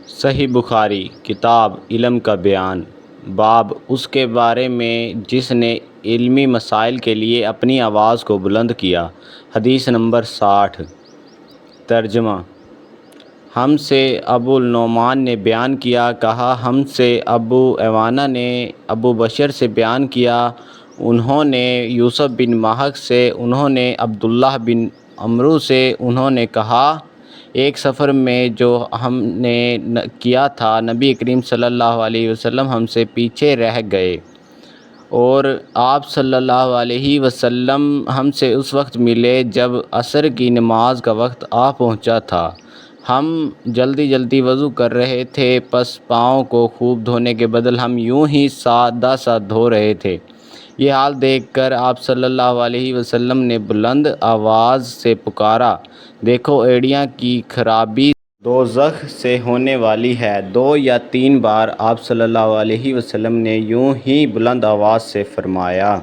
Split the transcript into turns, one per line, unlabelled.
صحیح بخاری کتاب علم کا بیان، باب اس کے بارے میں جس نے علمی مسائل کے لیے اپنی آواز کو بلند کیا۔ حدیث نمبر 60۔ ترجمہ: ہم سے ابو النعمان نے بیان کیا، کہا ہم سے ابو عوانہ نے ابو بشر سے بیان کیا، انہوں نے یوسف بن مہک سے، انہوں نے عبداللہ بن عمرو سے، انہوں نے کہا ایک سفر میں جو ہم نے کیا تھا، نبی کریم صلی اللہ علیہ وسلم ہم سے پیچھے رہ گئے اور آپ صلی اللہ علیہ وسلم ہم سے اس وقت ملے جب عصر کی نماز کا وقت آ پہنچا تھا۔ ہم جلدی جلدی وضو کر رہے تھے، پس پاؤں کو خوب دھونے کے بدلے ہم یوں ہی سادہ سا دھو رہے تھے۔ یہ حال دیکھ کر آپ صلی اللہ علیہ وسلم نے بلند آواز سے پکارا، دیکھو ایڑیاں کی خرابی دوزخ سے ہونے والی ہے۔ 2 یا 3 بار آپ صلی اللہ علیہ وسلم نے یوں ہی بلند آواز سے فرمایا۔